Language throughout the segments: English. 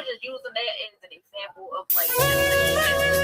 was just using that as an example of like just the shit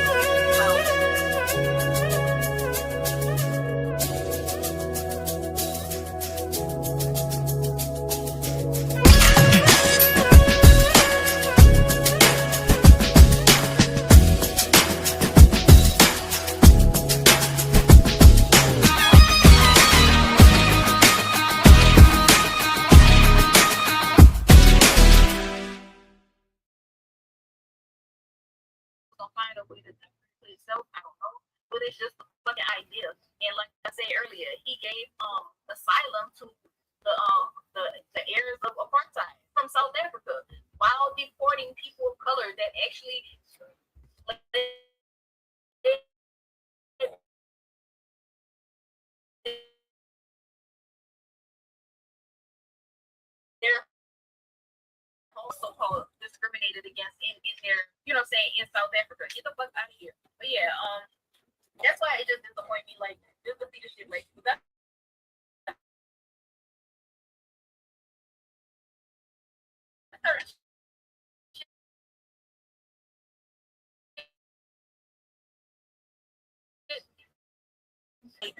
gonna find a way to do it itself. I don't know, but it's just a fucking idea. And like I said earlier, he gave asylum to the heirs of apartheid from South Africa while deporting people of color that actually like, they're so-called discriminated against in their, you know what I'm saying, in South Africa. Get the fuck out of here. But yeah, that's why it just disappointed me. Like, this the leadership, like, that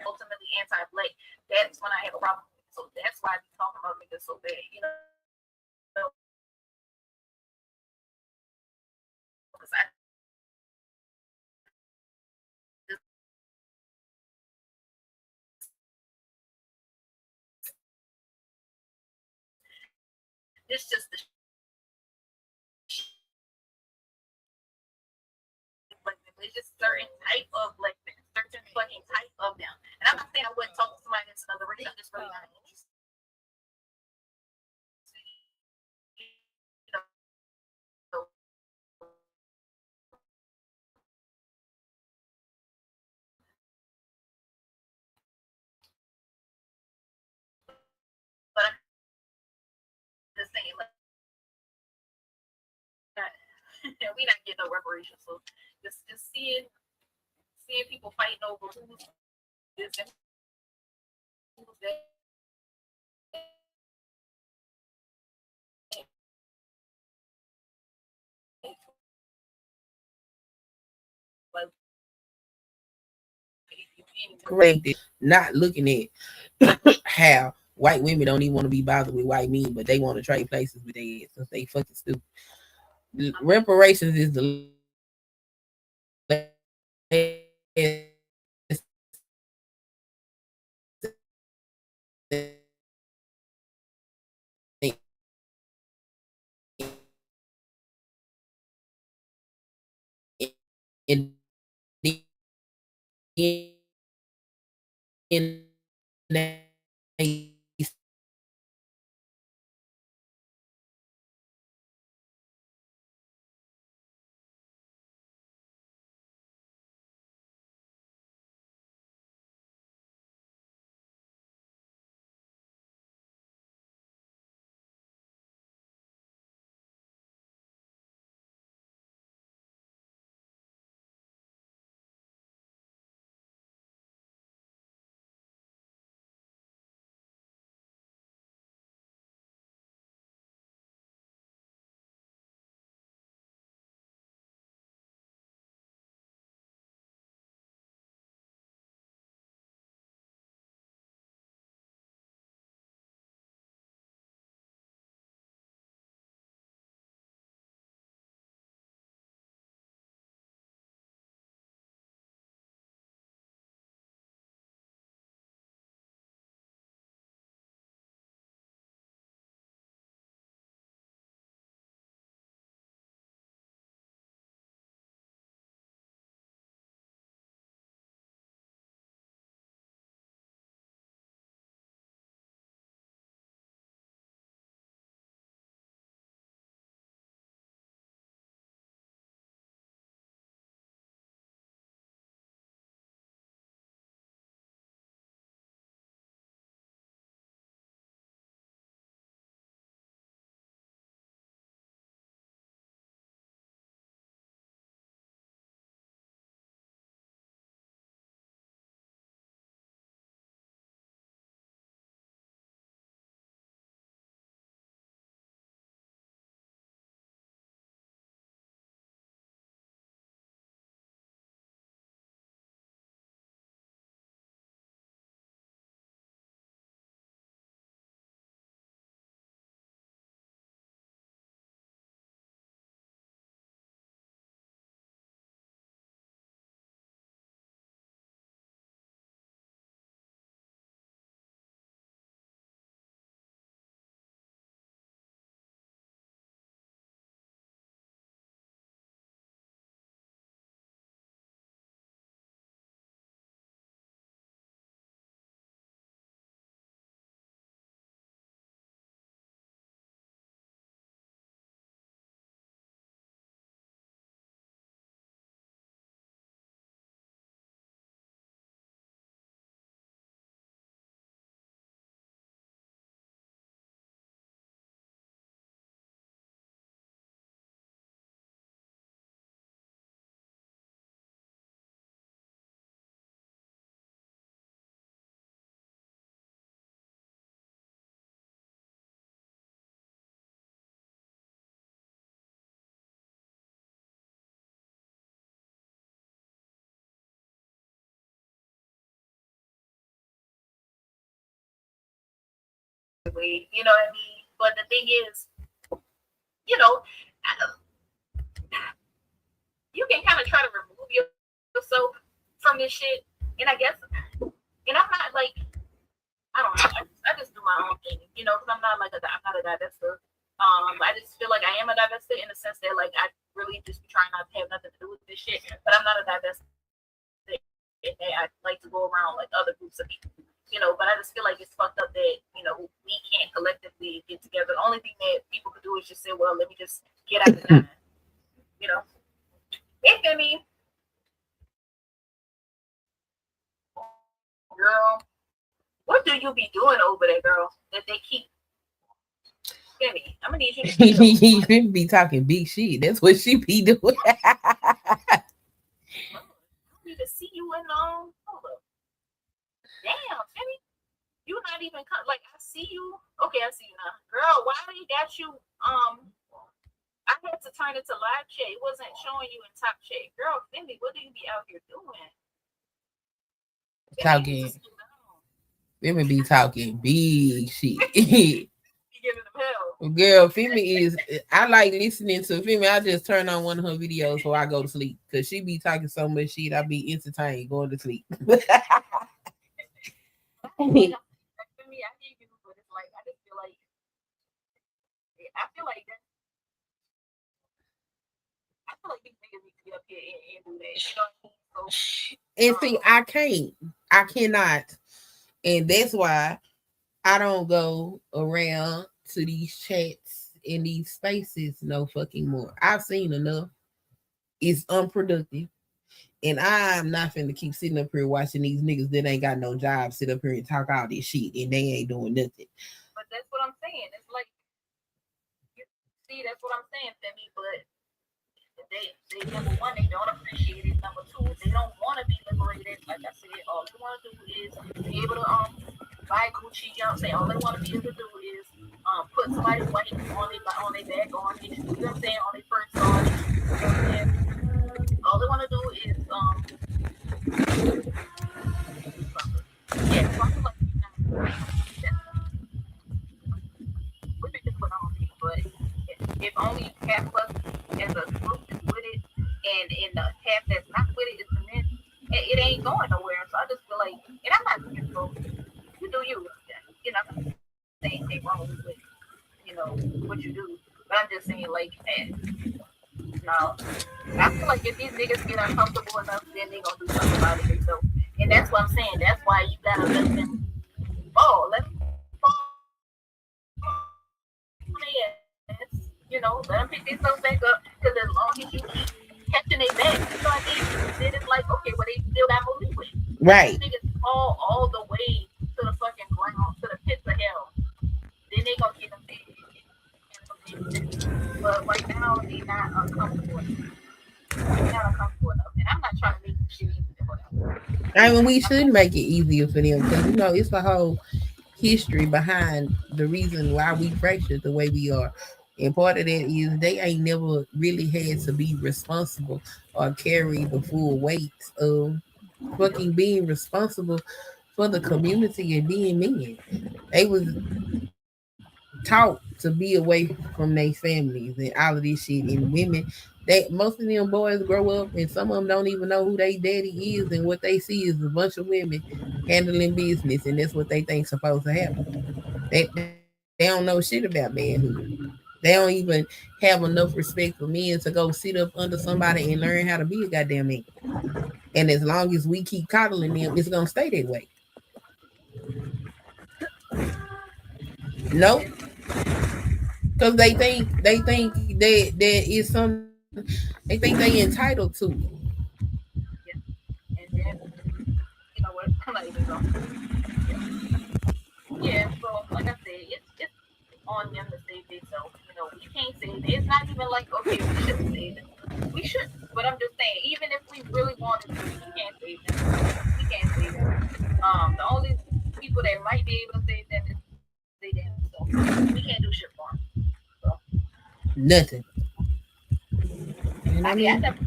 ultimately anti-black. That's when I have a problem. So that's why I be talking about niggas so bad, you know. Because I just, it's just the it's just certain type of black men, certain fucking type of them. And I'm not saying I wouldn't talk to somebody that's another race. I'm just really not interested. You know, but I'm just saying, like, we not getting no reparations. So just seeing people fighting over who's this and who's that. Like, correct it, not looking at how white women don't even want to be bothered with white men, but they want to trade places with their ass since they fucking stupid. Reparations is the in way, you know what I mean? But the thing is, you know, you can kind of try to remove yourself from this shit. And I guess, and I'm not like, I don't know, I just do my own thing, you know, because I'm not a divester. I just feel like I am a divester in the sense that like I really just be trying not to have nothing to do with this shit, but I'm not a divester. I like to go around like other groups of people, you know, but I just feel like it's fucked up that, you know, we can't collectively get together. The only thing that people could do is just say, well, let me just get out of the you know. If I mean, girl, what do you be doing over there, girl? That they keep. Femi, I'm gonna need you to You be talking big shit. That's what she be doing. I need to see you in hold up. Damn, Femi, you not even like I see you. Okay, I see you now, girl. Why they got you? I had to turn it to live chat. It wasn't showing you in top chat, girl. Femi, what do you be out here doing? Talking. Femi be talking big shit. Girl, Femi is. I like listening to Femi. I just turn on one of her videos before I go to sleep because she be talking so much shit. I be entertained going to sleep. For me, I hear you, but it's like I just feel like that. I feel like these niggas need to get up here and do that. You know what I mean? So, and see, I cannot, and that's why I don't go around to these chats in these spaces no fucking more. I've seen enough. It's unproductive. And I'm not finna keep sitting up here watching these niggas that ain't got no job sit up here and talk all this shit and they ain't doing nothing. But that's what I'm saying. It's like, you see, that's what I'm saying, Femi. But they number one, they don't appreciate it. Number two, they don't want to be liberated. Like I said, all they want to do is be able to buy Gucci. You know what I'm saying? All they want to be able to do is put somebody's weight on their back, on their, you know what I'm saying, on their first on. You know what I'm saying? All they want to do is yeah, something like we think it's what I'm saying, but if only half us as a group is with it, and in the half that's not with it is the men, it ain't going nowhere. So I just feel like, and I'm not saying so you do you, you know, I'm not saying anything wrong with you know what you do, but I'm just saying like, man, no, I feel like if these niggas get uncomfortable enough, then they gonna do something about it themselves, and that's what I'm saying. That's why you gotta let them fall, let them fall. You know, let them pick themselves back up. Because as long as you keep catching their back, you know what I mean? Then it's like, okay, well, they still got more leeway. Right. These niggas fall all the way to the fucking ground, to the pits of hell. Then they gonna get them big. But right now, they not uncomfortable enough. They're not uncomfortable enough. And I'm not trying to make shit easy for them. I mean, we should make it easier for them because, you know, it's a whole history behind the reason why we fractured the way we are. And part of that is they ain't never really had to be responsible or carry the full weight of fucking being responsible for the community and being men. They was taught to be away from their families and all of this shit. And women, most of them boys grow up and some of them don't even know who their daddy is, and what they see is a bunch of women handling business, and that's what they think supposed to happen. They don't know shit about manhood. They don't even have enough respect for men to go sit up under somebody and learn how to be a goddamn man. And as long as we keep coddling them, it's gonna stay that way. Nope. Because they think that is some, they think they entitled to. Yeah. And then, you know what? I'm not even going. Yeah, so like I said, it's on them to save themselves. You know, we can't save it. It's not even like, okay, we should save it. We should, but I'm just saying, even if we really wanted to, we can't save them. We can't save them. The only people that might be able to save them is they themselves. We can't do shit for them. So. Nothing. And I mean, I never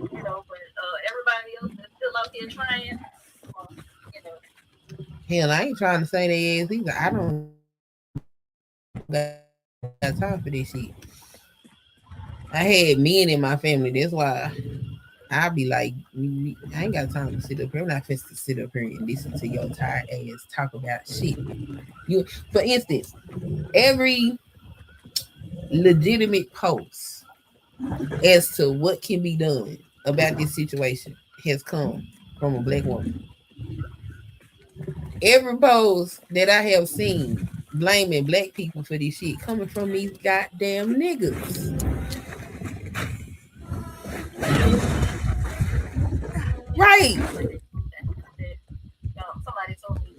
you know, but everybody else is still out here trying. Hell, I ain't trying to say they is either. I don't got time for this shit. I had men in my family. That's why I be like, I ain't got time to sit up here. I'm not supposed to sit up here and listen to your tired ass talk about shit. You, for instance, every legitimate post as to what can be done about this situation has come from a black woman. Every post that I have seen blaming black people for this shit coming from these goddamn niggas. Right. Somebody told me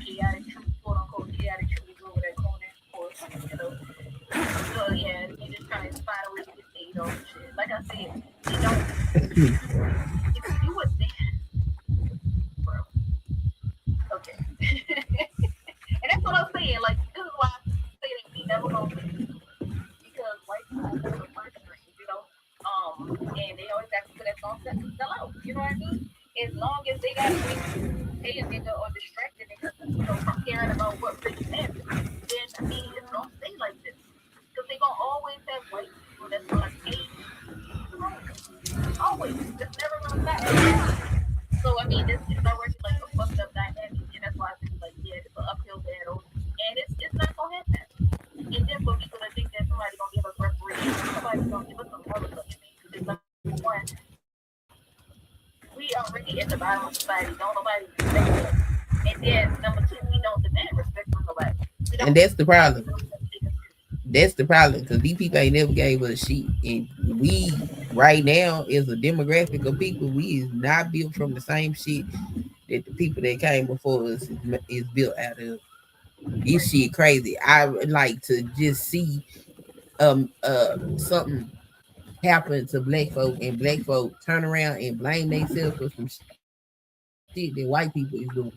chaotic truth, quote unquote chaotic truth is over that corner, or so yeah, they just trying to find a way to get paid off and shit. Like I said, they don't. If you would think, bro, okay, and that's what I'm saying. Like this is why I say that we never gonna win because white people hold the first string. And they always got people that's gonna sell out. You know what I mean? As long as they got a way to pay a nigga or distract a nigga, from caring about what really matters, then I mean it's gonna stay like this. Because they gonna always have white people that's gonna pay the wrong. Always. It's never gonna stop. So I mean it's already like a fucked up dynamic and that's why I feel like yeah, it's an uphill battle and it's not gonna happen. And then for people to think that somebody's gonna give us reparations, somebody's gonna give us some motherfucking things. Because number one, we already at the bottom of society. Don't nobody respect us. And then number two, we don't demand respect from nobody. We don't. And that's the problem. That's the problem because these people ain't never gave us shit. And we, right now, is a demographic of people, we is not built from the same shit that the people that came before us is built out of. This shit crazy. I would like to just see something happen to black folk and black folk turn around and blame themselves for some shit that white people is doing.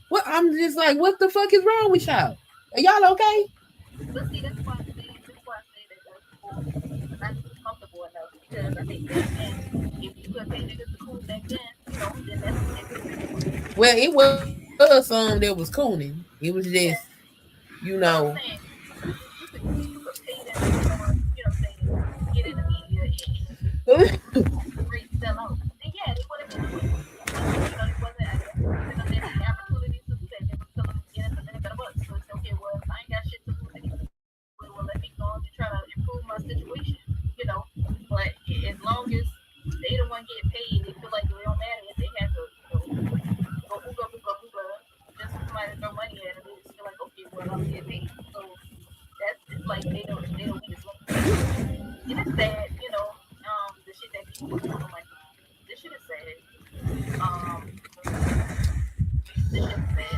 Well, I'm just like, what the fuck is wrong with y'all? Are y'all okay? But see, that's why I say that people not comfortable enough because I think back then, if you could pay niggas to cool back then, then that's what they would do. Well, it was some that was cooning. It was just, Yeah, you know, but I'm saying you could pay them to go on, get in the media and great sell out. Then yeah, they would have been doing it. But it wasn't. I guess because they had the opportunities to do that. They were telling them to get in the benefit of us. So it's okay. Well, if I ain't got shit to lose anyway, well, let me go on and try to improve my situation. You know, but as long as they the one getting paid, they feel like it don't matter if they have to, go ooga, just for somebody to throw money at them. They just feel like okay, well, I'm getting paid. So that's it's like they don't weakest link. And it's sad, the shit that people do. I'm like, this shit is sad. This shit is sad.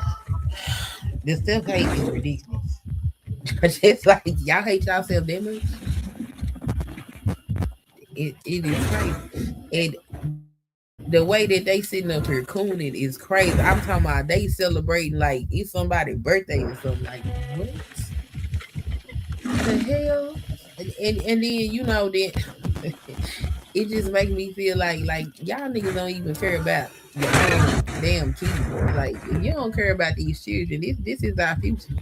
the self hate is ridiculous. It's like y'all hate yourself that much. It is crazy. And the way that they sitting up here cooning is crazy. I'm talking about they celebrating like it's somebody's birthday or something. Like what the hell? And then that it just makes me feel like y'all niggas don't even care about your own damn kids. Like if you don't care about these children, this is our future.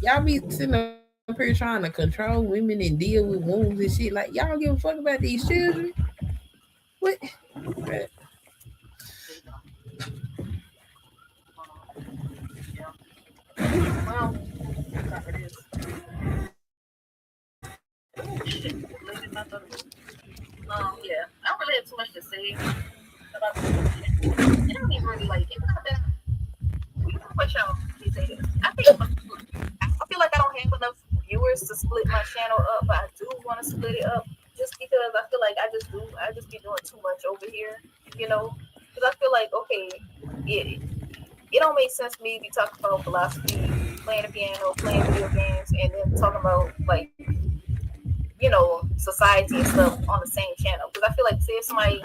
Y'all be sitting up here trying to control women and deal with wounds and shit. Like y'all don't give a fuck about these children. What? Right. They don't. Yeah. Well, that's it is. Oh shit! Lady, my daughter. Yeah. I don't really have too much to say about this. It don't even really like. It's not that. What y'all? Let me say this. I feel like I don't have enough viewers to split my channel up, but I do want to split it up just because I feel like I just be doing too much over here, because I feel like okay, it don't make sense to me to be talking about philosophy, playing the piano, playing video games, and then talking about like society and stuff on the same channel. Because I feel like say if somebody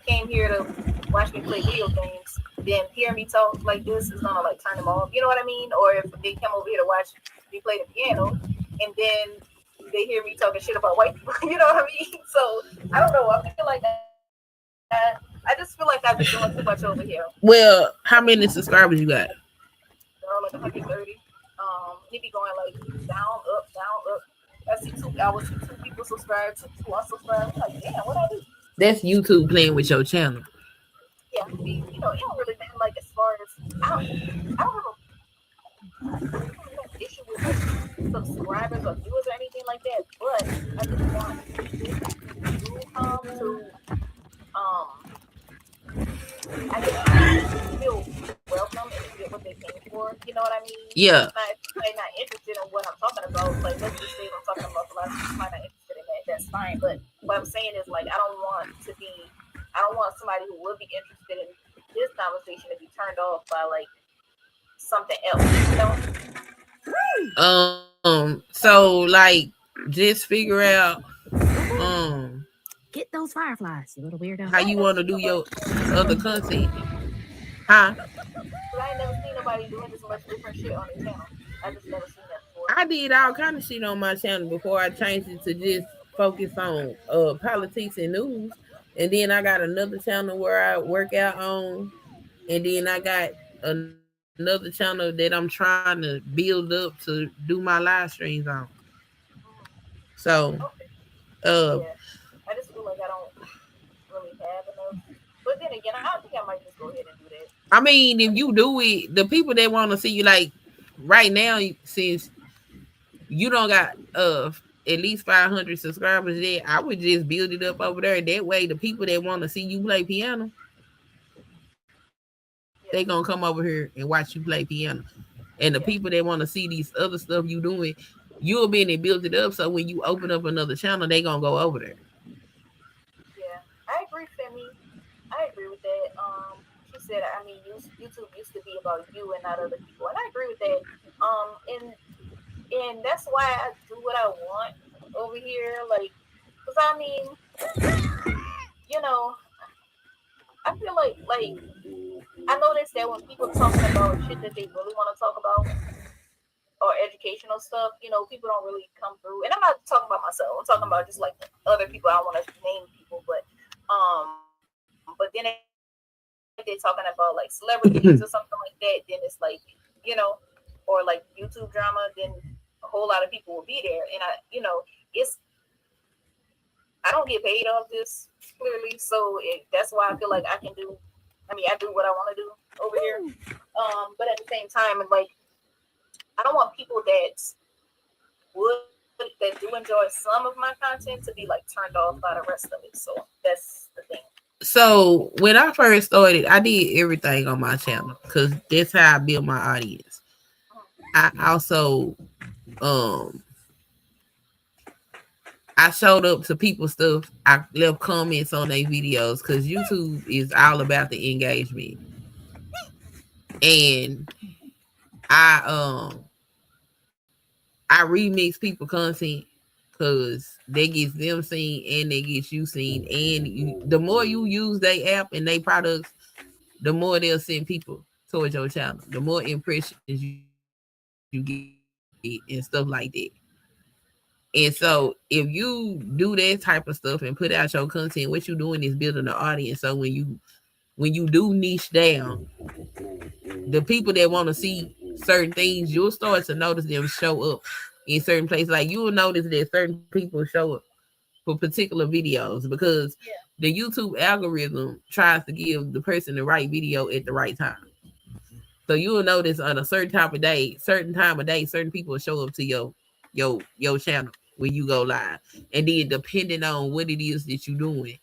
came here to watch me play video games, then hear me talk like this is gonna like turn them off. You know what I mean? Or if they come over here to watch me play the piano, and then they hear me talking shit about white people. You know what I mean? So I don't know. I feel like I just feel like I've been doing too much over here. Well, how many subscribers you got? Girl, like 130. He be going like down, up, down, up. I will see two people subscribe, two unsubscribe. I'm like, damn, what I do? That's YouTube playing with your channel. Yeah, it don't really matter. Like as far as I don't have no issue with like subscribers or viewers or anything like that. But I just want this to to um I guess feel welcome and get what they came for. You know what I mean? Yeah. Not interested in what I'm talking about. Like let's just say I'm talking about a lot of people might not interested in that. That's fine. But what I'm saying is like I don't want somebody who would be interested in this conversation to be turned off by like something else. So like just figure out get those fireflies, you little weirdo. How you want to do your other content. Huh? But I ain't never seen nobody doing this much different shit on their channel. I just never seen that before. I did all kind of shit on my channel before I changed it to just focus on politics and news. And then I got another channel where I work out on, and then I got another channel that I'm trying to build up to do my live streams on. So yeah. I just feel like I don't really have enough. But then again, I think I might just go ahead and do that. I mean, if you do it, the people that want to see you, like right now, since you don't got at least 500 subscribers there, I would just build it up over there. That way, the people that want to see you play piano, they gonna come over here and watch you play piano. And the people that want to see these other stuff you doing, you'll be in and build it up. So when you open up another channel, they gonna go over there. Yeah, I agree, Femi. I agree with that. She said, I mean, YouTube used to be about you and not other people, and I agree with that. And that's why I do what I want over here, like, cause I mean, I feel like I noticed that when people talking about shit that they really want to talk about or educational stuff, people don't really come through. And I'm not talking about myself. I'm talking about just like other people. I don't want to name people, but then if they're talking about like celebrities or something like that, then it's like, or like YouTube drama, then a whole lot of people will be there. And I don't get paid off this clearly, so that's why I feel like I do what I want to do over here. But at the same time, like, I don't want people that do enjoy some of my content to be like turned off by the rest of it. So that's the thing. So when I first started, I did everything on my channel because that's how I build my audience. I also I showed up to people's stuff. I left comments on their videos because YouTube is all about the engagement. And I remix people content because they get them seen and they get you seen. And the more you use their app and their products, the more they'll send people towards your channel. The more impressions you get and stuff like that. And so if you do that type of stuff and put out your content, what you're doing is building an audience. So when you do niche down, the people that want to see certain things, you'll start to notice them show up in certain places. Like you'll notice that certain people show up for particular videos because the YouTube algorithm tries to give the person the right video at the right time. So you'll notice on a certain time of day, certain people will show up to your channel when you go live. And then depending on what it is that you're doing,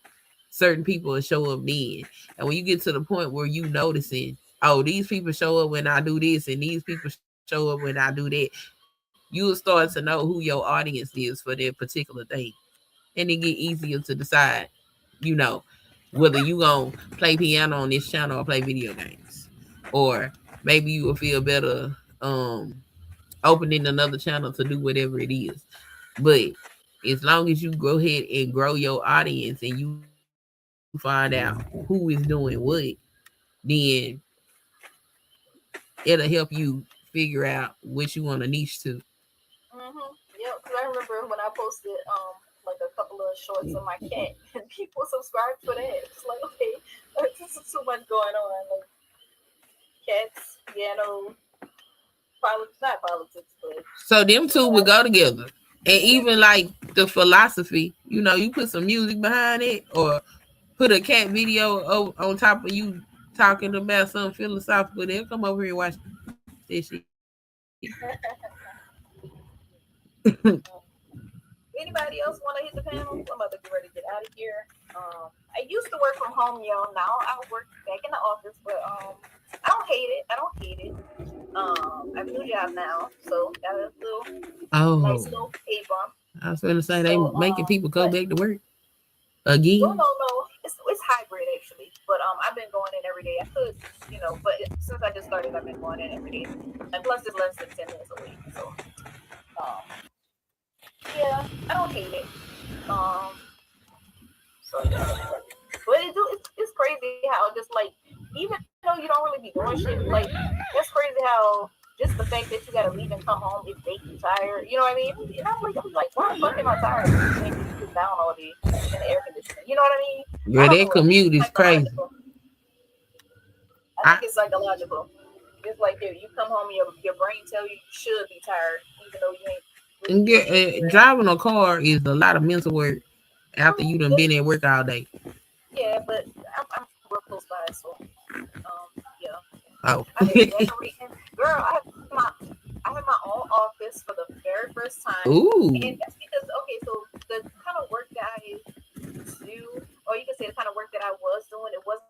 certain people will show up then. And when you get to the point where you noticing, oh, these people show up when I do this and these people show up when I do that, you'll start to know who your audience is for that particular thing. And it get easier to decide, whether you gonna play piano on this channel or play video games. Or maybe you will feel better opening another channel to do whatever it is. But as long as you go ahead and grow your audience and you find out who is doing what, then it'll help you figure out what you want to niche to. Yeah, because I remember when I posted like a couple of shorts of my cat, and people subscribe for that. It's like, okay, this is too much going on. Like cats, piano, politics, not politics, but So them two would go together. And even like the philosophy, you put some music behind it or put a cat video on top of you talking about something philosophical. They'll come over here and watch this shit. anybody else want to hit the panel? I'm about to get ready to get out of here. I used to work from home, yo. Now I work back in the office, but I don't hate it. I have a new job now, so got a nice little pay bump. I was going to say they So, making people go back to work No, again. it's hybrid actually. But I've been going in every day. I could, but since I just started, I've been going in every day. And plus, it's less than 10 minutes away. So, yeah, I don't hate it. So yeah, but it's crazy how just like even though you don't really be doing shit, like that's crazy how just the fact that you gotta leave and come home is make you tired. You know what I mean? And I'm like, why the fuck am I tired? You sit down all day in the air conditioning. You know what I mean? Girl, that commute is crazy. I think it's psychological. It's like you come home, your brain tell you should be tired, even though you ain't. Driving a car is a lot of mental work after you done been at work all day. Yeah, but I'm real close by, so yeah. Oh. I been decorating. Girl, I have my own office for the very first time. Ooh. And that's because so the kind of work that I do, or you can say the kind of work that I was doing, it wasn't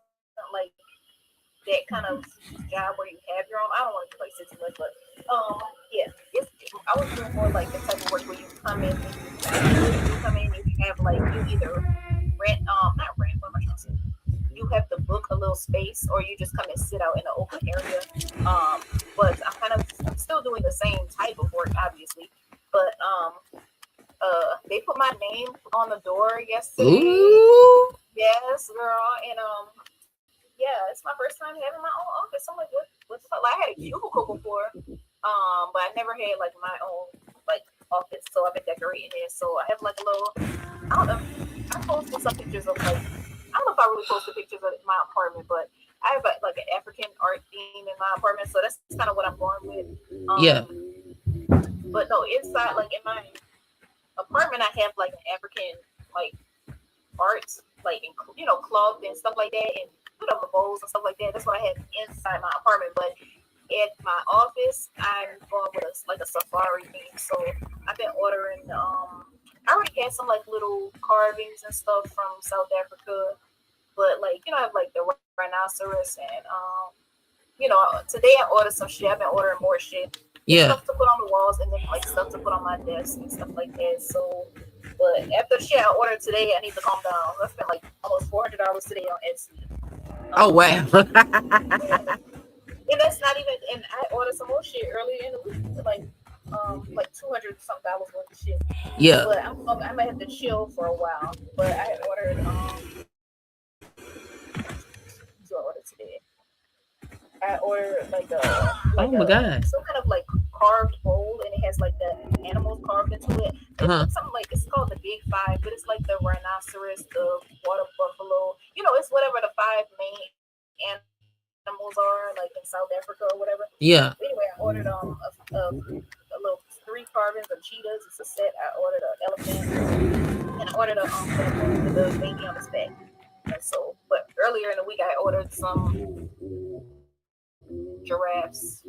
like that kind of job where you have your own. I don't want to like 6 months, but yeah, I was doing more like the type of work where you come in, you have like you either not rent, what am I trying to say? You have to book a little space, or you just come and sit out in the open area. But I'm still doing the same type of work, obviously. But they put my name on the door yesterday. Ooh. Yes, girl, and yeah, it's my first time having my own office. I'm like, what's up? Like, I had a cubicle before, but I never had like my own like office. So I've been decorating it. So I have like a little. I don't know. I posted some pictures of like. I don't know if I really posted pictures of my apartment, but I have like an African art theme in my apartment, so that's kind of what I'm going with. Yeah. But no, inside, like in my apartment, I have like an African like art, like cloth and stuff like that, and bowls and stuff like that. That's what I have inside my apartment. But at my office, I'm going with a safari theme. So I've been ordering. I already had some like little carvings and stuff from South Africa, but like I have like the rhinoceros and today I ordered some shit. I've been ordering more shit. Yeah. Stuff to put on the walls and then like stuff to put on my desk and stuff like that. So, but after the shit I ordered today, I need to calm down. I spent like almost $400 today on Etsy. Oh wow. And that's not even. And I ordered some more shit earlier in the week, like $200 something worth of shit. Yeah. But I might have to chill for a while. But I ordered. So I ordered today. I ordered like oh my god, some kind of like carved bowl, and it has like the animals carved into it. It's something like it's called the Big Five, but it's like the rhinoceros, the water buffalo. It's whatever the 5 main animals are, like in South Africa or whatever. Yeah. Anyway, I ordered a little 3 carvings of cheetahs. It's a set. I ordered an elephant, and I ordered the baby on his back. And so, but earlier in the week, I ordered some giraffes.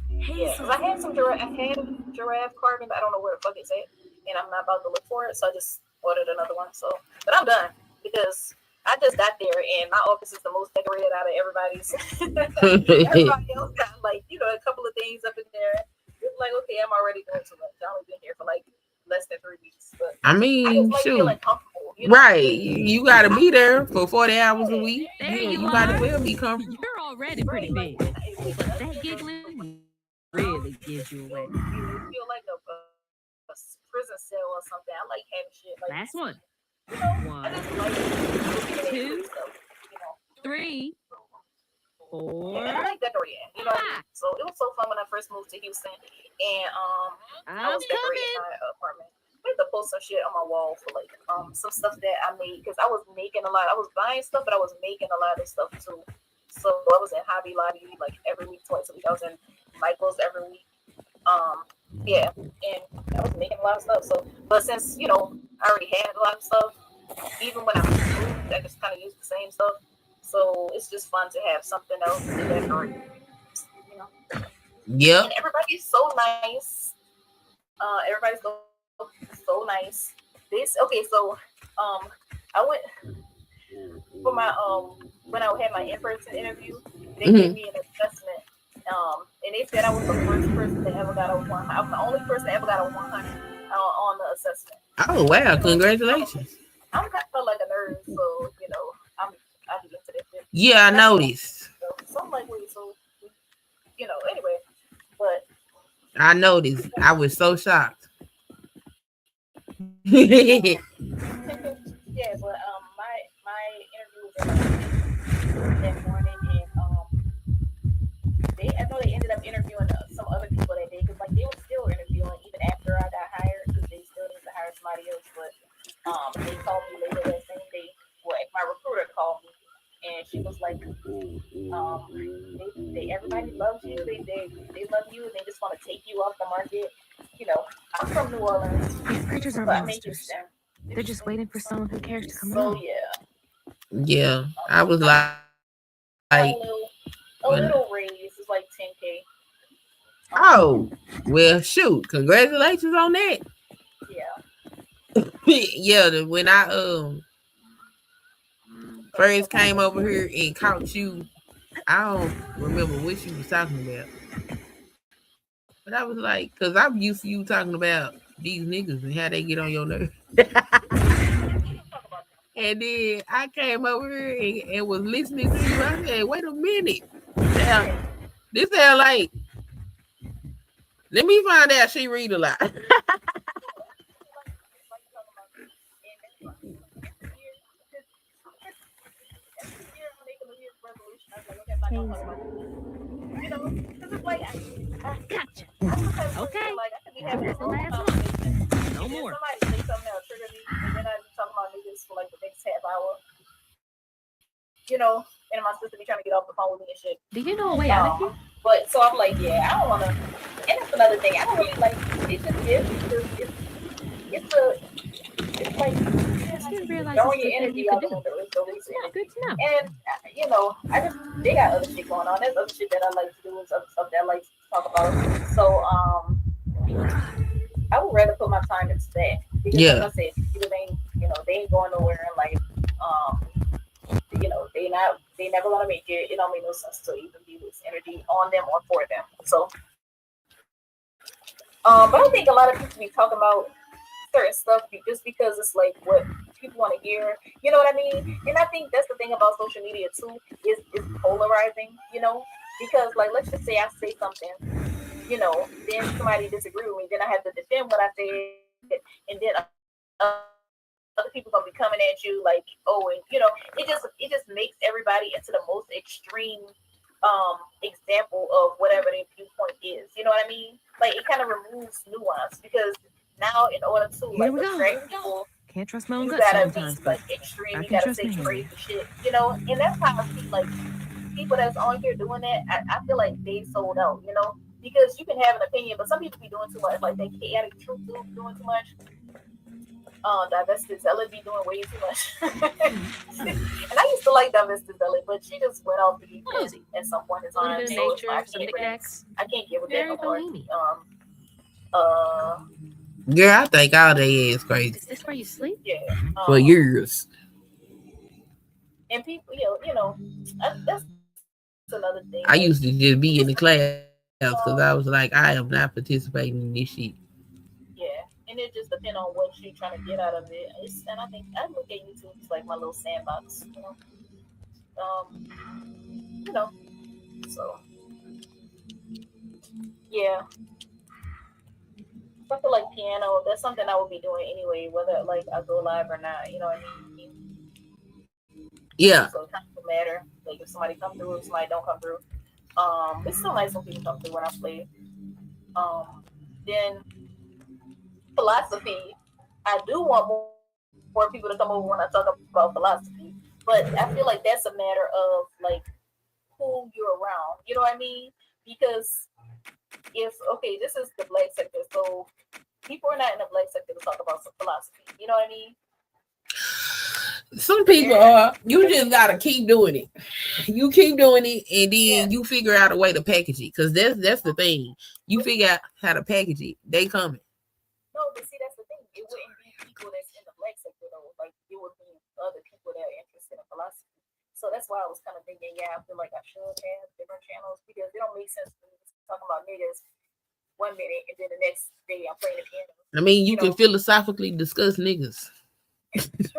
Yeah, because I had some giraffe carving, but I don't know where the fuck it's at, and I'm not about to look for it, so I just ordered another one. So, but I'm done because I just got there, and my office is the most decorated out of everybody's. Everybody else got like a couple of things up in there. It's like, okay, I'm already doing too much. I've only been here for like less than 3 weeks, but I mean, I just like feeling comfortable. Right, you got to be there for 40 hours a week. You might as well be comfortable. You're already pretty big. That giggling really gives you away. You feel like a prison cell or something. I like having shit like Last one. I just like 2, 3, 4. I like decorating. What I mean? So it was so fun when I first moved to Houston, and I was decorating my apartment. I had to post some shit on my wall for like some stuff that I made because I was making a lot. I was buying stuff, but I was making a lot of stuff too. So I was in Hobby Lobby like every week, twice a week. I was in Michael's every week. Yeah, and I was making a lot of stuff. So, but since I already had a lot of stuff, even when I moved, I just kind of used the same stuff. So it's just fun to have something else to decorate. Yep. And everybody's so nice. Everybody's so nice. So I went for my when I had my in-person interview, they gave me an assessment. And they said I was the first person that ever got a 100. I was the only person that ever got a 100 on the assessment. Oh wow! Congratulations. I'm kind of like a nerd, so I'm into this shit. Yeah, I noticed. So I'm like, wait, so anyway, but I noticed. I was so shocked. yeah, but my interview was that morning, and I know they ended up interviewing some other people that day because like they were still interviewing even after I got hired because they still need to hire somebody else. But they called me later that same day. Well, my recruiter called me, and she was like, they everybody loves you. They love you, and they just want to take you off the market. I'm from New Orleans. These preachers are but I make it monsters. stand. They're just waiting for someone who cares to come So along. Yeah, I was like a little raise is like 10K. Oh, well, shoot! Congratulations on that. Yeah. Yeah, when I first came over here and caught you, I don't remember what you was talking about, but I was like, because I'm used to you talking about these niggas and how they get on your nerves. And then I came over here and was listening to you. I said, wait a minute. This sound like, let me find out she read a lot. Gotcha. Okay. That's the last one. No more. Somebody say something that'll trigger me, and then I be talking about niggas for like the next half hour. And my sister be trying to get off the phone with me and shit. Do you know a way out of here? But so I'm like, yeah, I don't want to. And that's another thing. I don't really like. It just is because it's like I didn't realize throwing it's your the thing energy you out could the do. window is the reason. Yeah, good to know. And they got other shit going on. There's other shit that I like to do and other stuff that I like to talk about. So I would rather put my time into that. Because like I said, people they ain't going nowhere in life. They never gonna make it. It don't make no sense to even be this energy on them or for them. So but I think a lot of people be talking about certain stuff just because it's like what people want to hear. You know what I mean? And I think that's the thing about social media too, is polarizing, because like let's just say I say something, then somebody disagree with me, then I have to defend what I said, and then other people gonna be coming at you like, oh, and it just makes everybody into the most extreme example of whatever their viewpoint is. You know what I mean? Like it kind of removes nuance because now in order to like attract people, can't trust my own you gut gotta sometimes, be but like extreme. I You can gotta trust say my crazy shit, and that's how I see like people that's on here doing that. I feel like they sold out, because you can have an opinion, but some people be doing too much. Like they chaotic truth doing too much. Divested Zealot be doing way too much. And I used to like Divested Zealot, but she just went off the deep end at some point in time. So I can't get with that no more. Girl, I think all they ass crazy. Is this where you sleep? Yeah. For years. And people, that's another thing. I used to just be in the class because I was like, I am not participating in this shit. Yeah, and it just depends on what you're trying to get out of it. And I think I look at YouTube as like my little sandbox, So yeah. I feel like piano, that's something I would be doing anyway, whether like I go live or not, you know what I mean? Yeah. So it doesn't matter. Like if somebody come through, if somebody don't come through. It's still nice when people come through when I play. Then philosophy. I do want more people to come over when I talk about philosophy, but I feel like that's a matter of like who you're around. You know what I mean? Because if okay, this is the black sector, so people are not in the black sector to talk about some philosophy. You know what I mean? Some people are. You just gotta keep doing it. You keep doing it, and Yeah. then you figure out a way to package it. Cause that's the thing. You figure out how to package it. They coming. No, but see, that's the thing. It wouldn't be people that's in the black sector though. Like it would be other people that are interested in philosophy. So that's why I was kind of thinking, yeah, I feel like I should have different channels because it don't make sense for me to talk about niggas 1 minute and then the next day I'm playing the piano. I mean, you You can know, philosophically discuss niggas.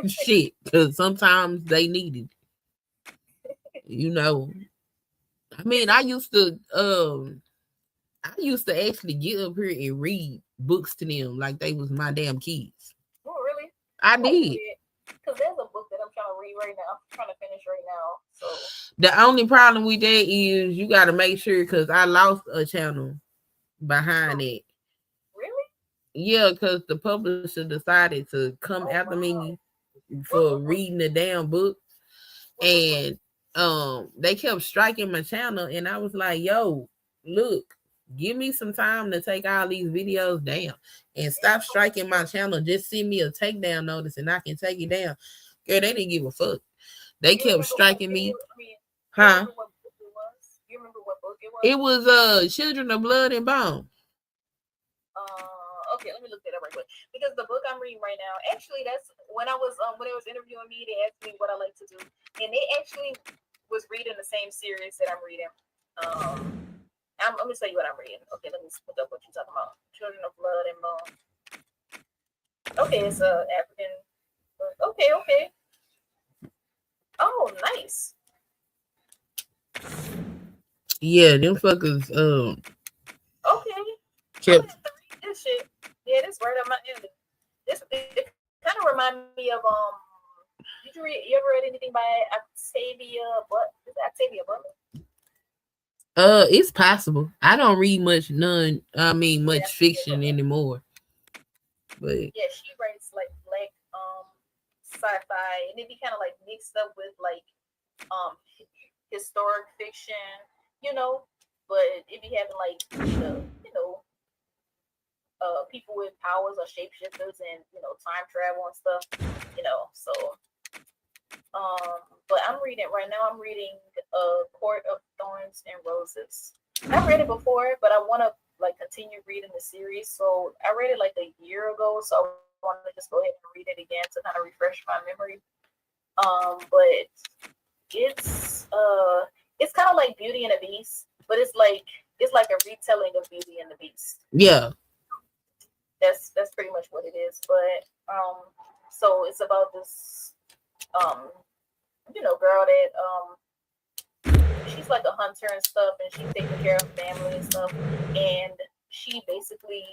Shit, because sometimes they need it. You know. I mean, I used to actually get up here and read books to them like they was my damn kids. oh really? I did. Because there's a book that I'm trying to read right now. I'm trying to finish right now. So The only problem with that is you got to make sure because I lost a channel behind it. really? Yeah, because the publisher decided to come after me for reading the damn book, and they kept striking my channel, and I was like, "Yo, look, give me some time to take all these videos down and stop striking my channel. Just send me a takedown notice, and I can take it down." Girl, they didn't give a fuck. They kept striking me. Huh? You remember what book it was? It was Children of Blood and Bone. Okay, let me look that up right quick. Because the book I'm reading right now, actually, that's when I was when they was interviewing me, they asked me what I like to do, and they actually was reading the same series that I'm reading. I'm gonna tell you what I'm reading. Okay, let me look up what you're talking about. Children of Blood and Bone. Okay, it's a African. Okay. Oh, nice. Yeah, them fuckers. Okay. Kept. This shit. Yeah, this right up my end. This it kind of remind me of Did you ever read anything by Octavia Butler? It's possible. I don't read much much fiction anymore. But yeah, she writes like black sci-fi, and it be kind of like mixed up with like historic fiction, you know. But it be having like people with powers or shapeshifters and time travel and stuff, So but I'm reading right now. I'm reading Court of Thorns and Roses. I've read it before, but I want to like continue reading the series. So I read it like a year ago, so I want to just go ahead and read it again to kind of refresh my memory. But it's kind of like Beauty and the Beast, but it's like a retelling of Beauty and the Beast. Yeah, that's pretty much what it is. But so it's about this girl that she's like a hunter and stuff, and she's taking care of family and stuff, and she basically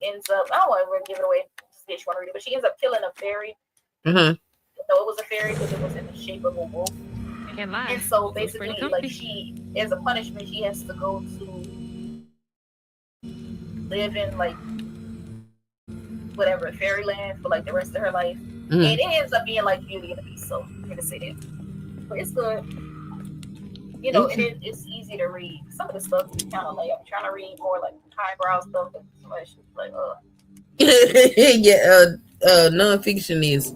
ends up, I don't want to really give it away in case you want to read it, but she ends up killing a fairy. Mm-hmm. So it was a fairy because it was in the shape of a wolf. And so basically, like she, as a punishment, she has to go to live in like whatever fairyland for like the rest of her life. Mm-hmm. And it ends up being like Beauty and the Beast. So I'm gonna say that, but it's good. It's easy to read. Some of the stuff is kind of like I'm trying to read more like highbrow stuff, but so much like yeah, nonfiction is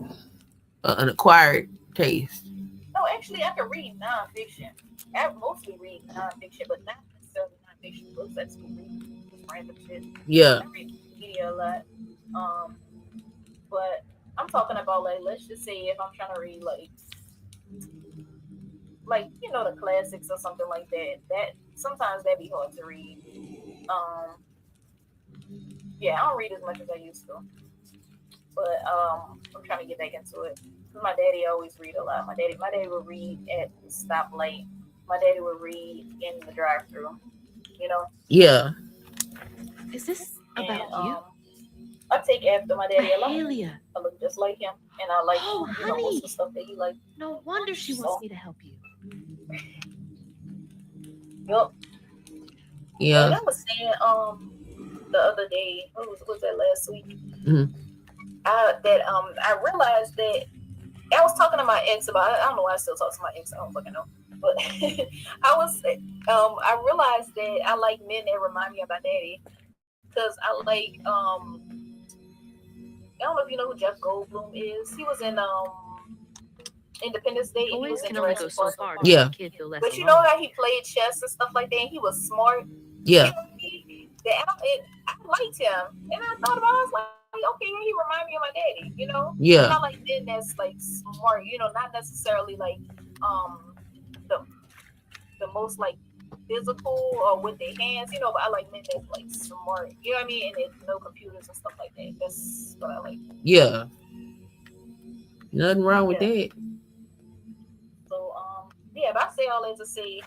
an acquired taste. No, actually, I can read nonfiction. I mostly read nonfiction, but not necessarily nonfiction books. I just read random shit. Yeah. I read media a lot. But I'm talking about like, let's just say if I'm trying to read like the classics or something like that. That sometimes that'd be hard to read. Yeah, I don't read as much as I used to. But I'm trying to get back into it. My daddy always read a lot. My daddy would read at the stoplight. My daddy would read in the drive-thru. Yeah. Is this about you? I take after my daddy a lot. Mahalia. I look just like him, and I like honey. Most of the stuff that he likes. No wonder she wants me to help you. Yup. Yeah. And I was saying, the other day. What was that last week? Mhm. I realized that I was talking to my ex about. I don't know why I still talk to my ex. I don't fucking know. But I realized that I like men that remind me of my daddy because I like I don't know if you know who Jeff Goldblum is. He was in Independence Day and he Boys was in can only go Jurassic so Park. far. Yeah. Kid feel less But you know alone. how he played chess and stuff like that, and he was smart. Yeah. You know what I mean? I liked him, and I thought about it, I was like, okay, yeah, he reminded me of my daddy. You know? Yeah. And I like men that's like smart. You know, not necessarily like the most like physical or with their hands. You know, but I like men that's like smart. You know what I mean? And there's no computers and stuff like that. That's what I like. Yeah. Nothing wrong with Yeah. that. So yeah, but I say all that to say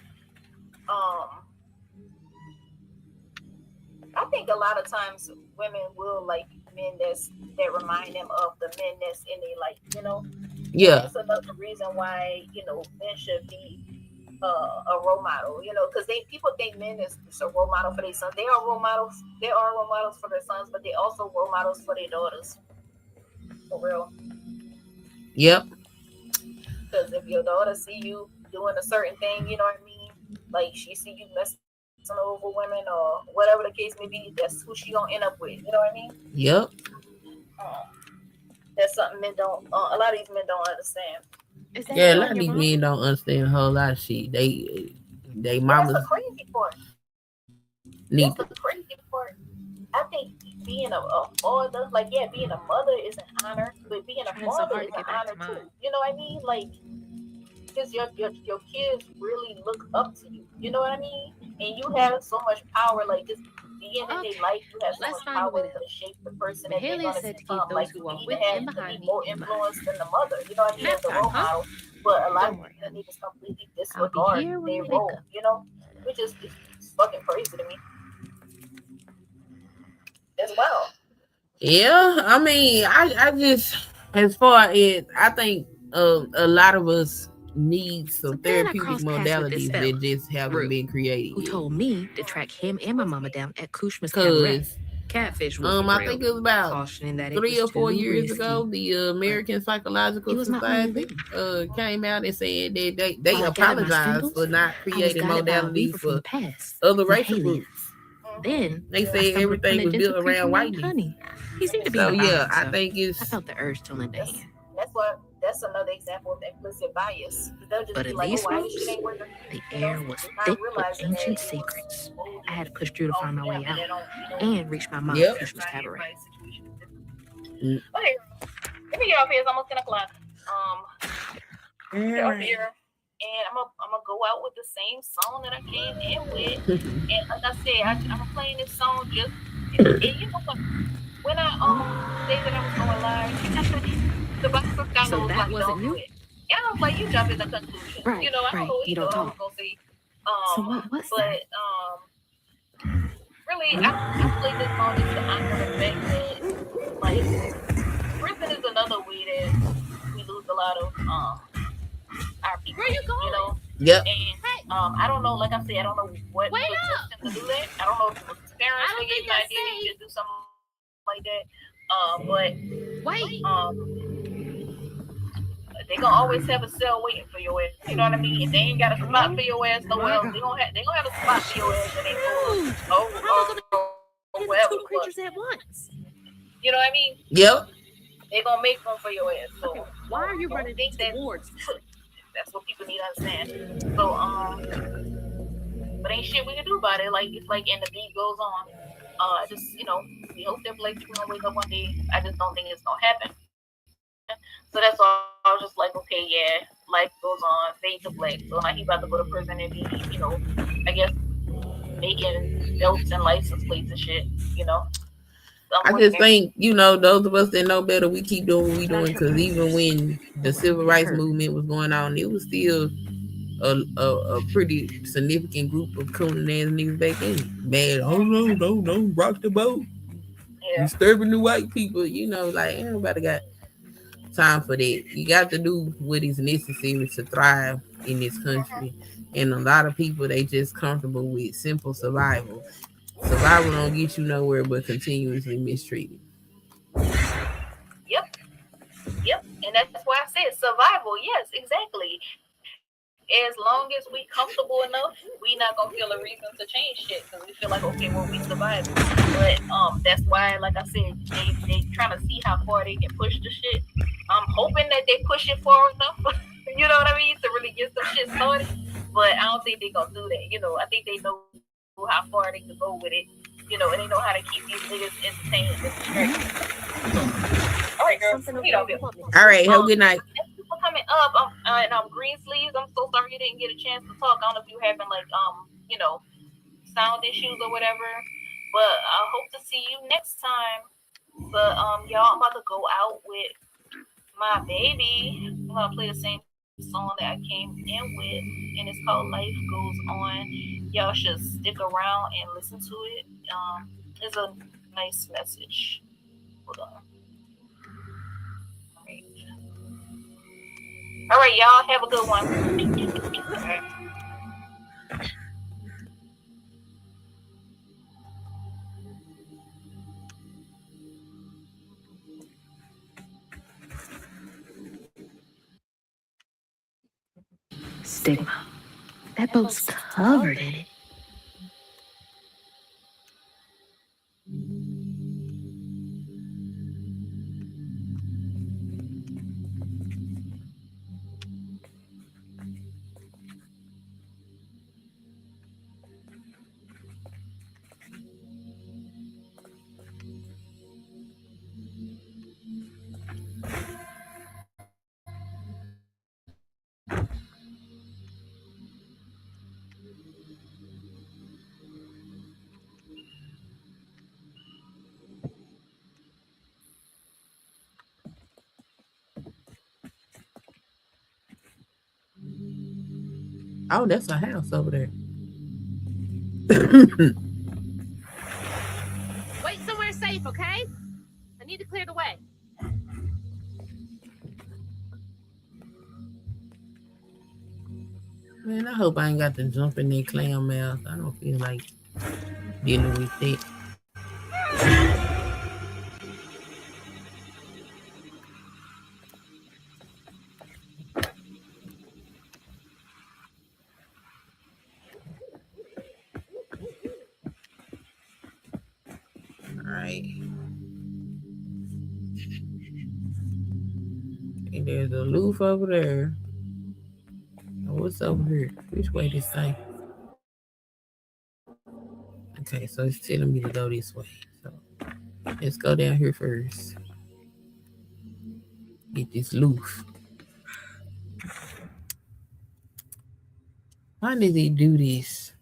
I think a lot of times women will like men that remind them of the men that's in their life, you know. Yeah. That's another reason why men should be a role model, because people think men is a role model for their sons. They are role models. They are role models for their sons, but they also role models for their daughters. For real. Yep. Because if your daughter see you doing a certain thing, you know what I mean? Like she see you messing over women or whatever the case may be, that's who she gonna end up with. You know what I mean? Yep. That's something men don't. A lot of these men don't understand. Yeah, a lot of these men don't understand a whole lot of shit. They mamas. That's the crazy part. Need. That's the crazy part. I think being a father, like being a mother is an honor, but being a father is an honor too. You know what I mean? Like, because your kids really look up to you. You know what I mean? And you have so much power. Like just being in their life, you have so much power to shape the person that they're gonna become. Like you even have to be more influenced than the mother. You know what I mean? As the role model. But a lot of people completely disregard their role. You know, which is fucking crazy to me. As well. Yeah, I mean, I just, as far as I think a lot of us need some therapeutic modalities that just haven't been created. Who told me to track him and my mama down at Kushma's Because Catfish was I think it was about 3 or 4 years ago, the American Psychological Society came out and said that they apologized for not creating modalities for other racial groups. Then they said everything was built around whiteness. He seemed to be I think it's. I felt the urge to lend a hand. That's another example of implicit bias. But in these rooms, the air was thick with ancient secrets. I had to push through to find my way out and reach my mom at Kushma's cabaret. Okay, let me get off here. It's almost 10 o'clock. Get off here. And I'm gonna go out with the same song that I came in with. And like I said, I'm playing this song just. And you know what? When I say that I was going live, the box of Scott so was that like, wasn't don't you? do it. And I was like, you jump in the conclusion. Right, you know, I don't know what you don't talk. I'm gonna say. So what was that? Really, I played this song just to honor the fact that like prison is another way that we lose a lot of our people. Where you going? You know. Yep. And I don't know. Like I said, I don't know what was him to do that. I don't know if it was his parents that gave the idea he should do something like that. But they gonna always have a cell waiting for your ass. You know what I mean? If they ain't got a spot for your ass nowhere else, they gonna have a spot for your ass. And they whatever. Two creatures at once. You know what I mean? Yep. They gonna make one for your ass. So okay. Why are you running towards? That's what people need to understand. So but ain't shit we can do about it. Like it's like, and the beat goes on. Just we hope that black people gonna wake up one day. I just don't think it's gonna happen. So that's why I was just like, okay, yeah, life goes on, fade to black. So like he about to go to prison and be, I guess making belts and license plates and shit, I just think, those of us that know better, we keep doing what we doing, because even when the civil rights movement was going on, it was still a pretty significant group of cooning ass niggas back then. Man, oh no, don't rock the boat. Yeah. Disturbing the white people, like everybody got time for that. You got to do what is necessary to thrive in this country. And a lot of people, they just comfortable with simple survival. Survival don't get you nowhere but continuously mistreated. Yep. And that's why I said survival. Yes, exactly. As long as we comfortable enough, we not gonna feel a reason to change shit because we feel like, okay, well, we survived. But that's why, like I said, they trying to see how far they can push the shit. I'm hoping that they push it far enough, you know what I mean, to really get some shit started. But I don't think they gonna do that. I think they know how far they can go with it. And they know how to keep these niggas entertained and distracted. All right, girl. All right, have a good night. Coming up, and Green Sleeves. I'm so sorry you didn't get a chance to talk. I don't know if you having like sound issues or whatever, but I hope to see you next time. But y'all, I'm about to go out with my baby. I'm gonna play the same song that I came in with, and it's called Life Goes On. Y'all should stick around and listen to it. It's a nice message. Hold on. All right, y'all have a good one. Stigma. That boat's covered in it. Oh, that's a house over there. Wait somewhere safe, okay? I need to clear the way. Man, I hope I ain't got to jump in that clam mouth. I don't feel like dealing with it. And there's a loof over there. What's over here? Which way this thing? Okay, so it's telling me to go this way. So let's go down here first. Get this loof. Why did they do this?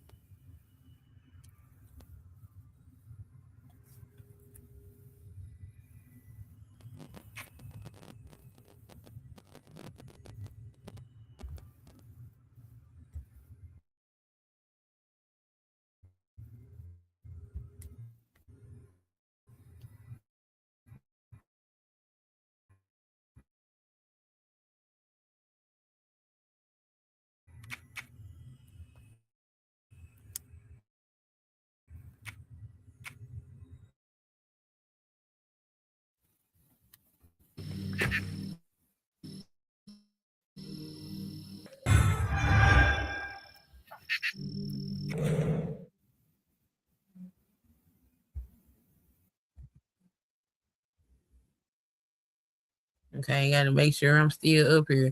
Okay, I gotta make sure I'm still up here.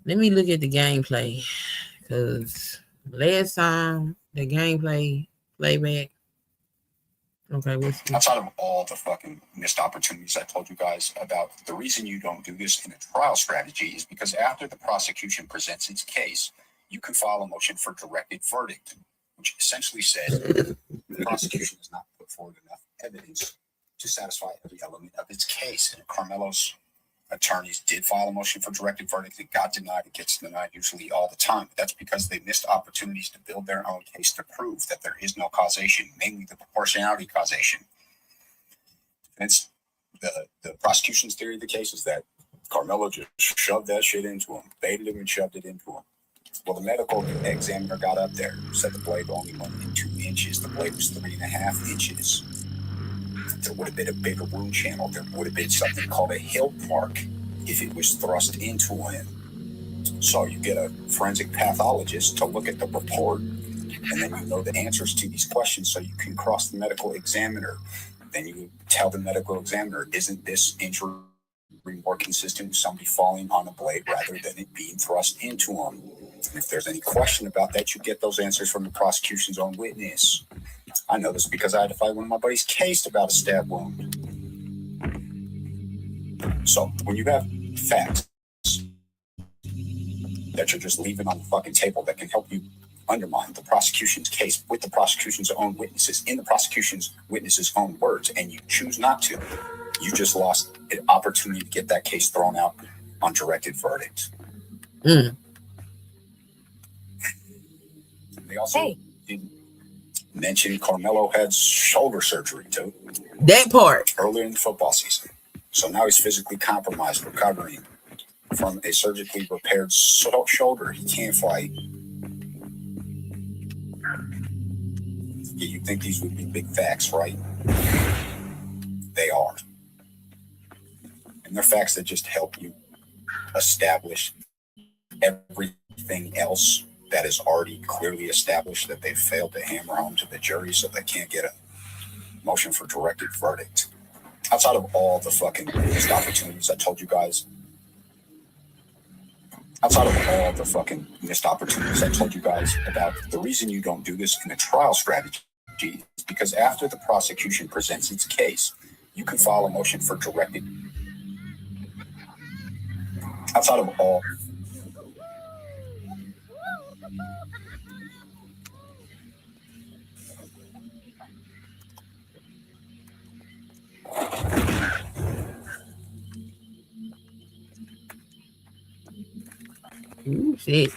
Let me look at the gameplay. Because last time the gameplay playback. Okay, what's this? Outside of all the fucking missed opportunities I told you guys about, the reason you don't do this in a trial strategy is because after the prosecution presents its case, you can file a motion for directed verdict, which essentially says the prosecution has not put forward enough evidence to satisfy every element of its case. And Carmelo's attorneys did file a motion for directed verdict. It got denied. It gets denied usually all the time. But that's because they missed opportunities to build their own case to prove that there is no causation, mainly the proportionality causation. And it's the prosecution's theory of the case is that Carmelo just shoved that shit into him, baited him and shoved it into him. Well, the medical examiner got up there, said the blade only went into inches. The blade was 3.5 inches. There would have been a bigger wound channel. There would have been something called a heel mark if it was thrust into him. So you get a forensic pathologist to look at the report, and then you know the answers to these questions so you can cross the medical examiner. Then you tell the medical examiner, isn't this injury more consistent with somebody falling on a blade rather than it being thrust into them? And if there's any question about that, you get those answers from the prosecution's own witness. I know this because I had to fight one of my buddies' case about a stab wound. So when you have facts that you're just leaving on the fucking table that can help you undermine the prosecution's case with the prosecution's own witnesses in the prosecution's witnesses' own words, and you choose not to, you just lost an opportunity to get that case thrown out on directed verdict. They also didn't mention Carmelo had shoulder surgery too. That part. Earlier in the football season. So now he's physically compromised, recovering from a surgically repaired shoulder. He can't fight. Yeah, you think these would be big facts, right? They are. And they're facts that just help you establish everything else that is already clearly established that they failed to hammer home to the jury, so they can't get a motion for directed verdict. Outside of all the fucking missed opportunities I told you guys, about, the reason you don't do this in a trial strategy is because after the prosecution presents its case, you can file a motion for directed. Outside of all. Ooh, shit.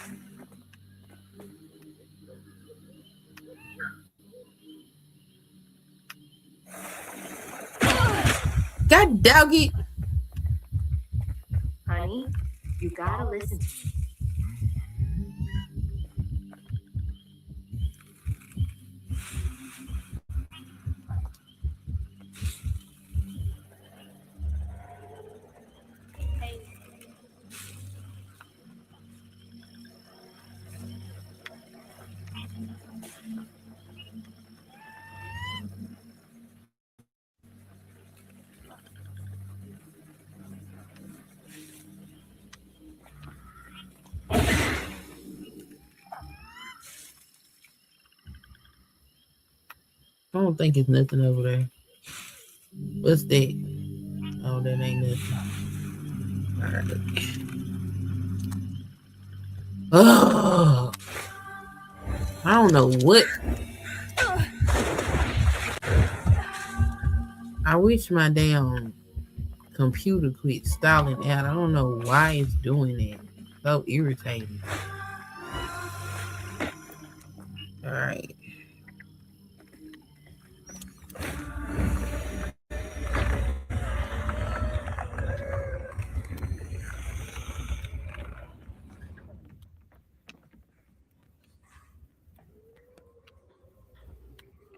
God dog it. Honey, you gotta listen to me. I don't think it's nothing over there. What's that? Oh, that ain't nothing. All right. Oh, I don't know what. I wish my damn computer quit stalling out. I don't know why it's doing that. So irritating. All right.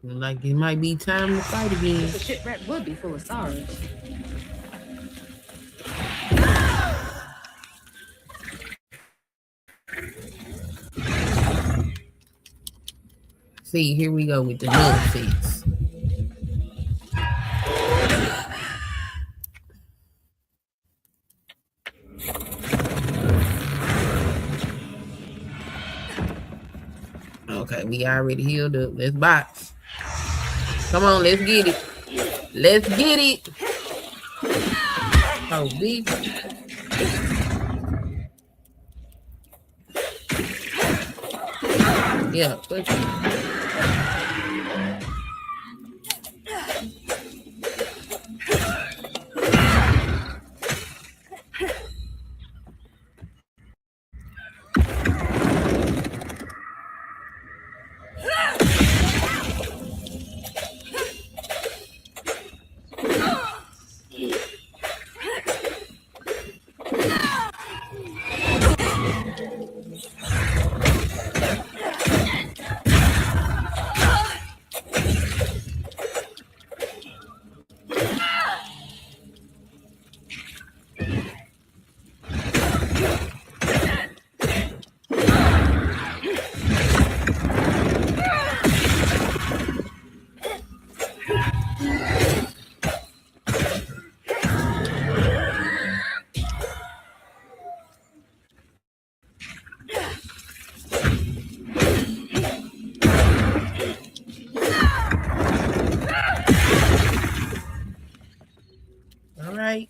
Like it might be time to fight again. The shipwreck would be full of sorrows. See, here we go with the nonsense. Okay, we already healed up. Let's box. Come on, let's get it. Let's get it. Oh, bitch. Yeah, push it. right.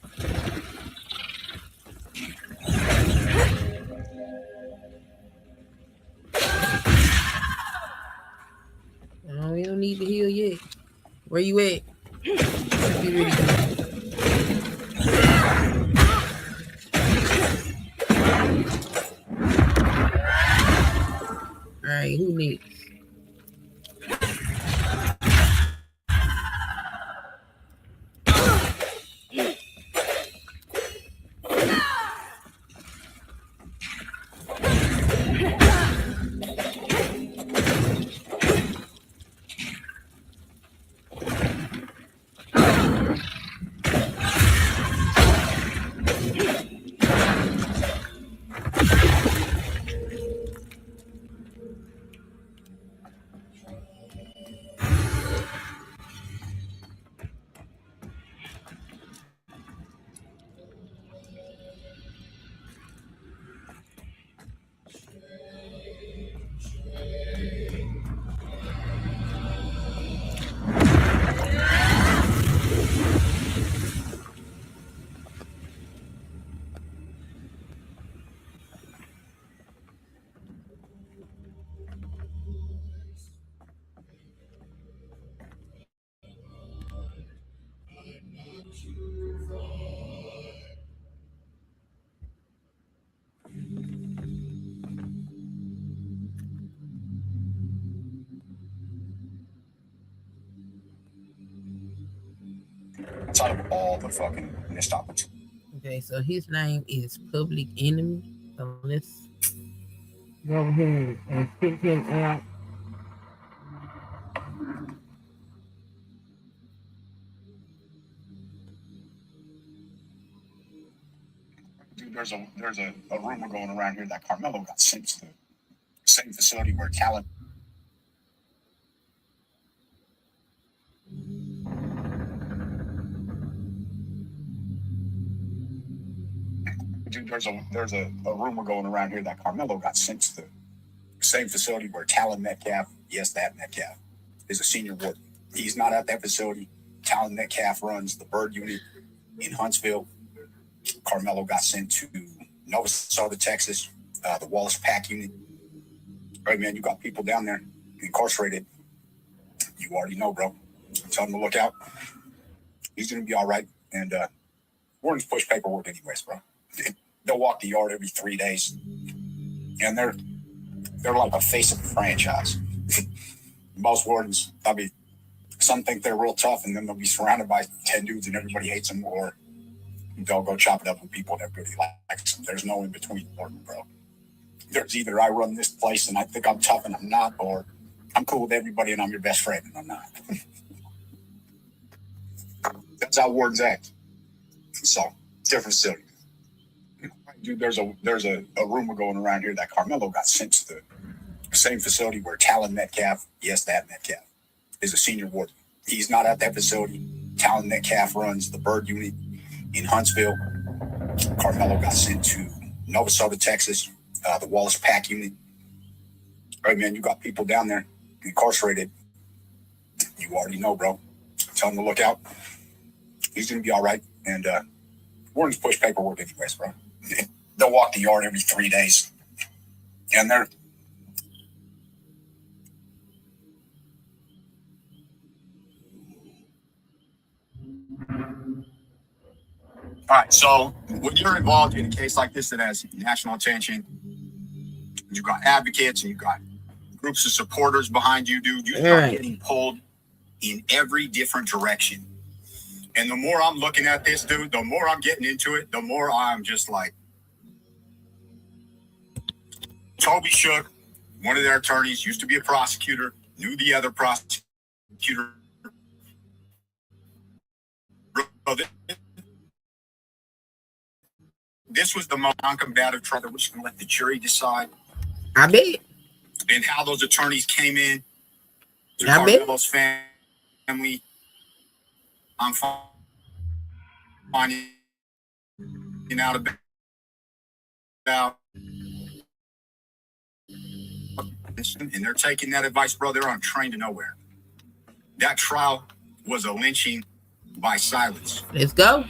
No, we don't need to heal yet. Where you at? Let's get ready to go. All right, who next? Outside of all the fucking missed opportunities. Okay, so his name is Public Enemy. So let's go ahead and pick him out. Dude, there's a rumor going around here that Carmelo got sent to the same facility where Talon. Dude, there's a rumor going around here that Carmelo got sent to the same facility where Talon Metcalf, yes, that Metcalf, is a senior warden. He's not at that facility. Talon Metcalf runs the Bird unit in Huntsville. Carmelo got sent to Nova, Texas, the Wallace Pack unit. Right, man, you got people down there incarcerated. You already know, bro. Tell him to look out. He's going to be all right. And wardens push paperwork anyways, bro. They'll walk the yard every 3 days. And they're like a face of the franchise. Most wardens, I mean, some think they're real tough, and then they'll be surrounded by 10 dudes and everybody hates them, or they'll go chop it up with people that really likes them. There's no in between, bro. There's either I run this place and I think I'm tough and I'm not, or I'm cool with everybody and I'm your best friend and I'm not. That's how wardens act. So, different facility. Dude, there's a rumor going around here that Carmelo got sent to the same facility where Talon Metcalf, yes, that Metcalf, is a senior warden. He's not at that facility. Talon Metcalf runs the Bird unit in Huntsville. Carmelo got sent to Nova, Texas, the Wallace Pack unit. Right, man, you got people down there incarcerated. You already know, bro. Tell him to look out. He's going to be all right. And wardens push paperwork anyways, bro. They'll walk the yard every 3 days. And they're... All right, so when you're involved in a case like this that has national attention, you've got advocates and you've got groups of supporters behind you, dude. You start getting pulled in every different direction. And the more I'm looking at this, dude, the more I'm getting into it, the more I'm just like, Toby Shook, one of their attorneys, used to be a prosecutor, knew the other prosecutor. This was the most non-combative trial that we're just going to let the jury decide. I bet. And how those attorneys came in to Carmelo's family. I'm finding out about and they're taking that advice, bro. They're on train to nowhere. That trial was a lynching by silence. Let's go.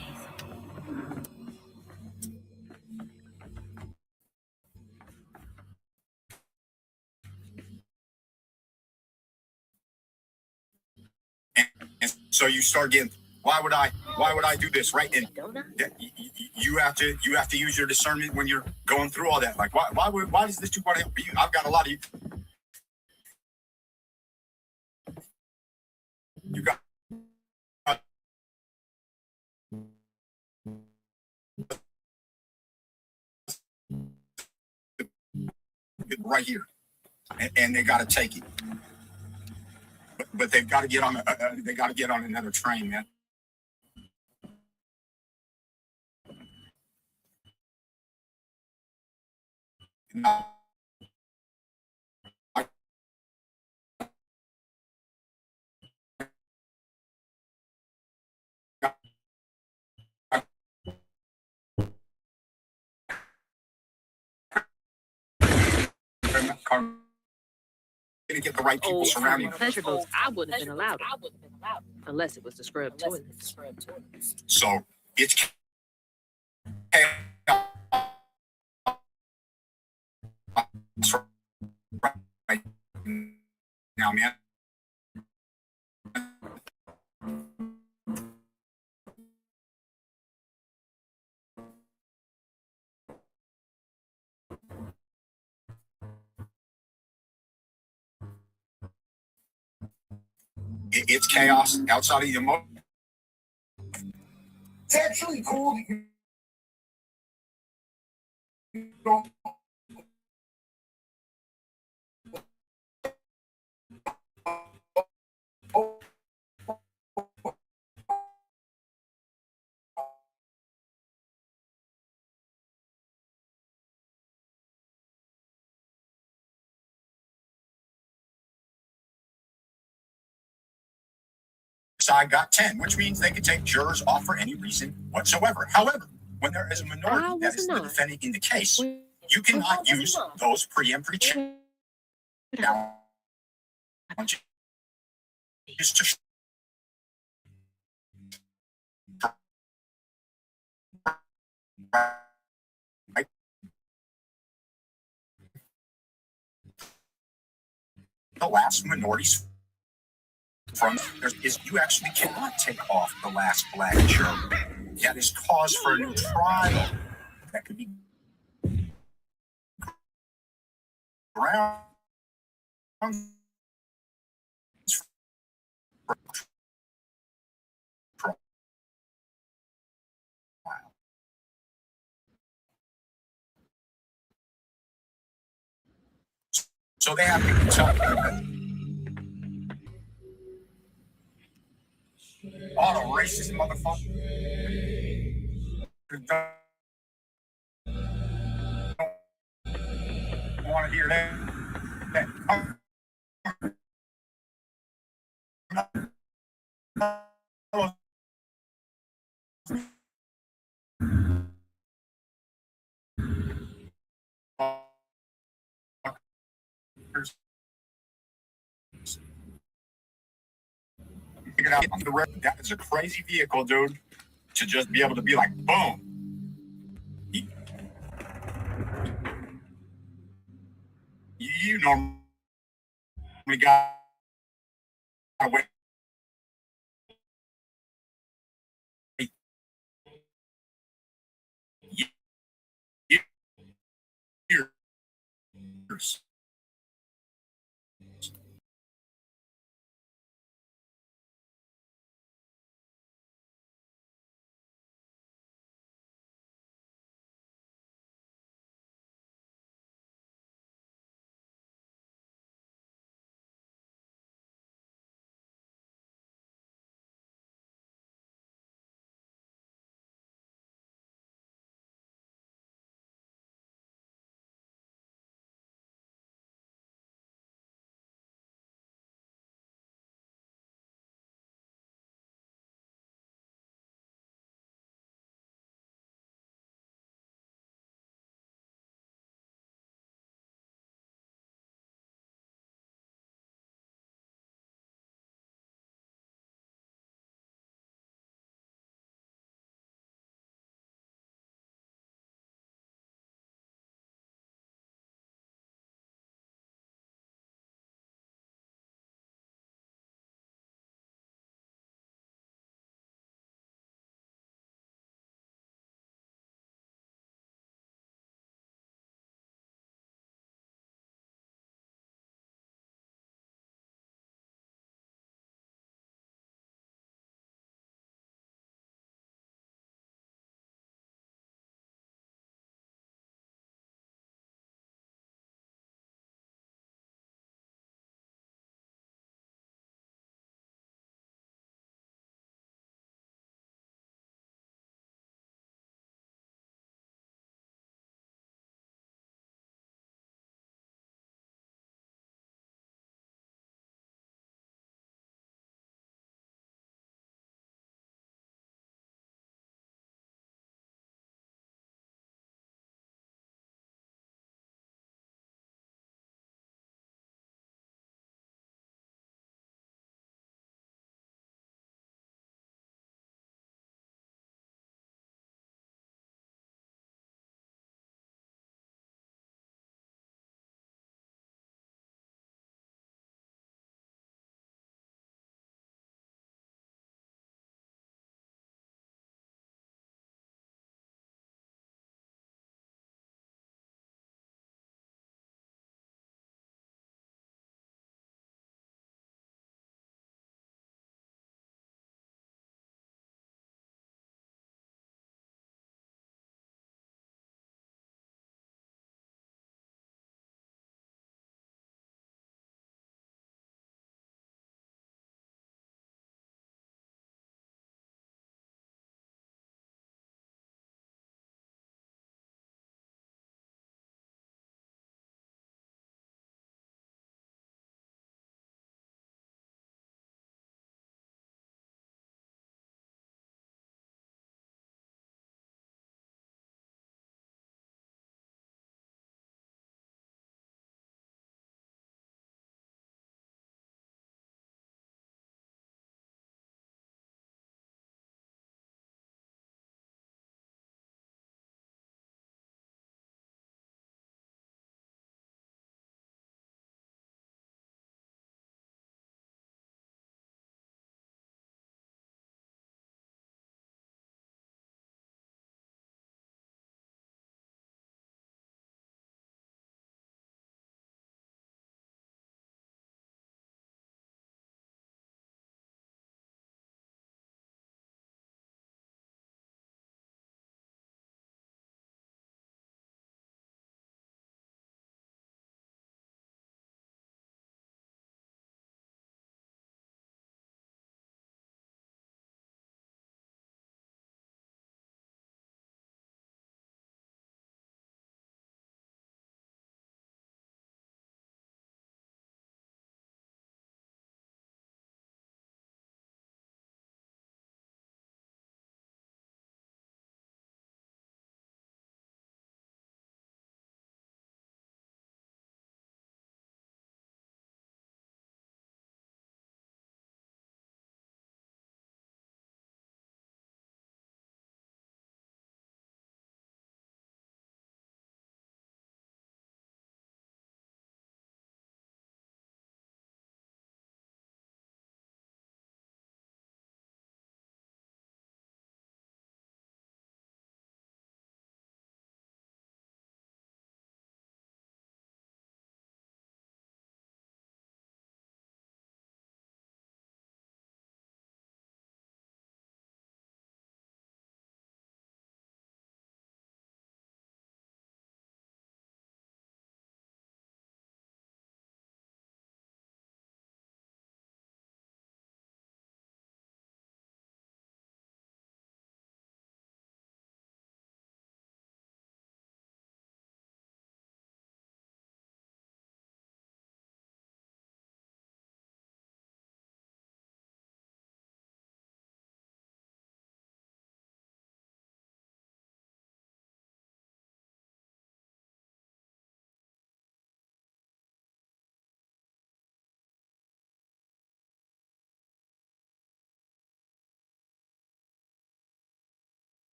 So you start getting, why would I do this, right? And Don't I? you have to use your discernment when you're going through all that. Like, why does this too want to help you? I've got a lot of you got right here, and they got to take it, but they've got to get on another train, man. Now, to get the right people surrounding them. Pleasure boats, I wouldn't have been allowed unless it was the scrub toilets. So it's right now, man. It's chaos outside of your emotion. It's actually cool that you don't. Side got 10, which means they can take jurors off for any reason whatsoever. However, when there is a minority that is the defendant in the case, you cannot use those preemptory challenges to the last minorities from is you actually cannot take off the last black juror. That is cause for a new trial. That could be ground. So they have to tell all the racist motherfuckers don't want to hear that. That is a crazy vehicle, dude. To just be able to be like, boom. You normally got to wait years.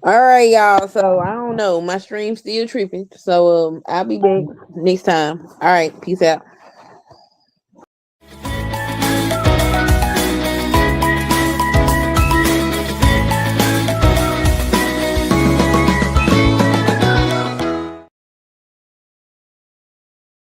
All right, y'all. So I don't know. My stream's still tripping. So I'll be back next time. All right. Peace out.